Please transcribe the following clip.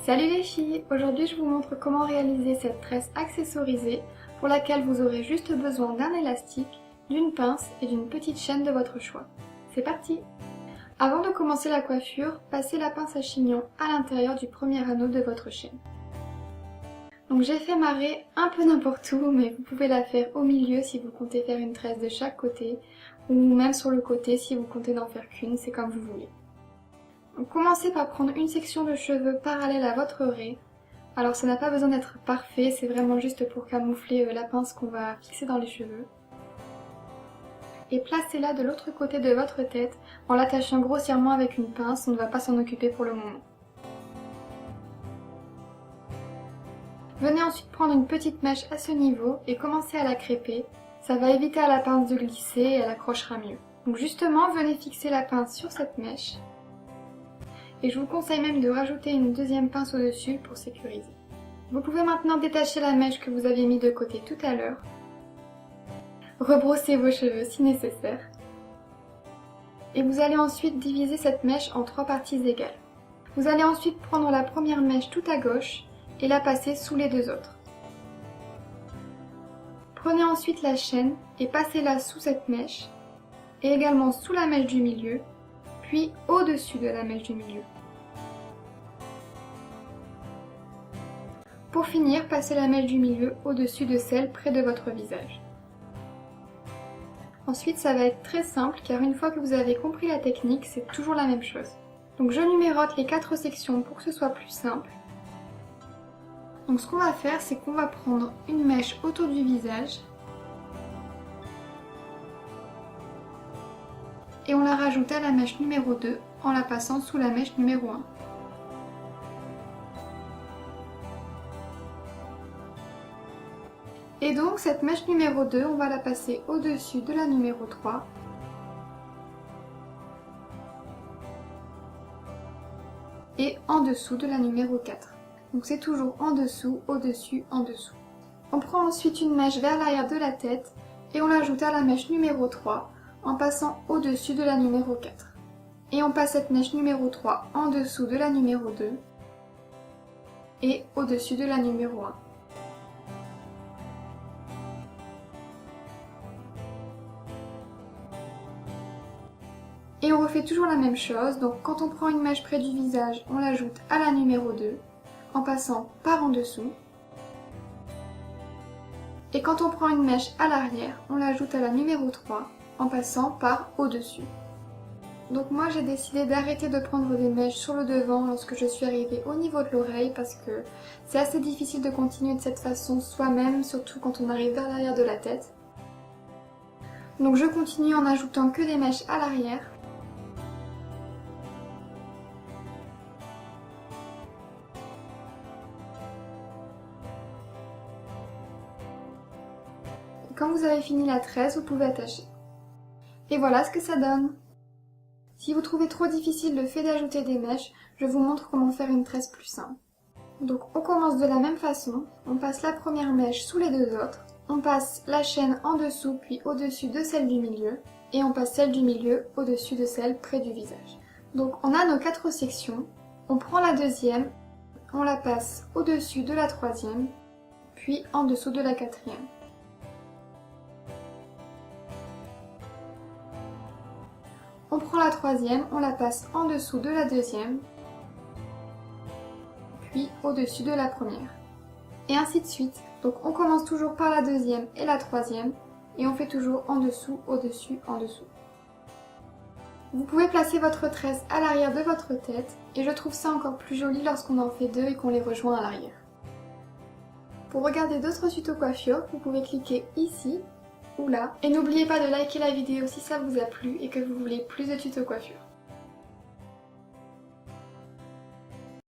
Salut les filles! Aujourd'hui je vous montre comment réaliser cette tresse accessorisée pour laquelle vous aurez juste besoin d'un élastique, d'une pince et d'une petite chaîne de votre choix. C'est parti! Avant de commencer la coiffure, passez la pince à chignon à l'intérieur du premier anneau de votre chaîne. Donc j'ai fait ma raie un peu n'importe où, mais vous pouvez la faire au milieu si vous comptez faire une tresse de chaque côté, ou même sur le côté si vous comptez n'en faire qu'une, c'est comme vous voulez. Donc commencez par prendre une section de cheveux parallèle à votre raie. Alors ça n'a pas besoin d'être parfait, c'est vraiment juste pour camoufler la pince qu'on va fixer dans les cheveux. Et placez-la de l'autre côté de votre tête en l'attachant grossièrement avec une pince, on ne va pas s'en occuper pour le moment. Venez ensuite prendre une petite mèche à ce niveau et commencez à la crêper. Ça va éviter à la pince de glisser et elle accrochera mieux. Donc justement, venez fixer la pince sur cette mèche. Et je vous conseille même de rajouter une deuxième pince au-dessus pour sécuriser. Vous pouvez maintenant détacher la mèche que vous aviez mis de côté tout à l'heure. Rebrossez vos cheveux si nécessaire. Et vous allez ensuite diviser cette mèche en 3 parties égales. Vous allez ensuite prendre la première mèche tout à gauche et la passer sous les deux autres. Prenez ensuite la chaîne et passez-la sous cette mèche et également sous la mèche du milieu, puis au-dessus de la mèche du milieu. Pour finir, passez la mèche du milieu au-dessus de celle près de votre visage. Ensuite, ça va être très simple car une fois que vous avez compris la technique, c'est toujours la même chose. Donc je numérote les 4 sections pour que ce soit plus simple. Donc ce qu'on va faire, c'est qu'on va prendre une mèche autour du visage et on la rajoute à la mèche numéro 2 en la passant sous la mèche numéro 1. Et donc cette mèche numéro 2, on va la passer au-dessus de la numéro 3. Et en dessous de la numéro 4. Donc c'est toujours en dessous, au-dessus, en dessous. On prend ensuite une mèche vers l'arrière de la tête et on l'ajoute à la mèche numéro 3 en passant au-dessus de la numéro 4. Et on passe cette mèche numéro 3 en dessous de la numéro 2 et au-dessus de la numéro 1. Et on refait toujours la même chose, donc quand on prend une mèche près du visage, on l'ajoute à la numéro 2 en passant par en dessous. Et quand on prend une mèche à l'arrière, on l'ajoute à la numéro 3 en passant par au-dessus. Donc moi j'ai décidé d'arrêter de prendre des mèches sur le devant lorsque je suis arrivée au niveau de l'oreille parce que c'est assez difficile de continuer de cette façon soi-même, surtout quand on arrive vers l'arrière de la tête. Donc je continue en ajoutant que des mèches à l'arrière. Quand vous avez fini la tresse, vous pouvez attacher. Et voilà ce que ça donne. Si vous trouvez trop difficile le fait d'ajouter des mèches, je vous montre comment faire une tresse plus simple. Donc on commence de la même façon, on passe la première mèche sous les deux autres, on passe la chaîne en dessous puis au-dessus de celle du milieu, et on passe celle du milieu au-dessus de celle près du visage. Donc on a nos 4 sections, on prend la deuxième, on la passe au-dessus de la troisième, puis en dessous de la quatrième. On prend la troisième, on la passe en dessous de la deuxième, puis au-dessus de la première. Et ainsi de suite. Donc on commence toujours par la deuxième et la troisième, et on fait toujours en dessous, au-dessus, en dessous. Vous pouvez placer votre tresse à l'arrière de votre tête, et je trouve ça encore plus joli lorsqu'on en fait 2 et qu'on les rejoint à l'arrière. Pour regarder d'autres tutos coiffure, vous pouvez cliquer ici ou là. Et n'oubliez pas de liker la vidéo si ça vous a plu et que vous voulez plus de tutos coiffure.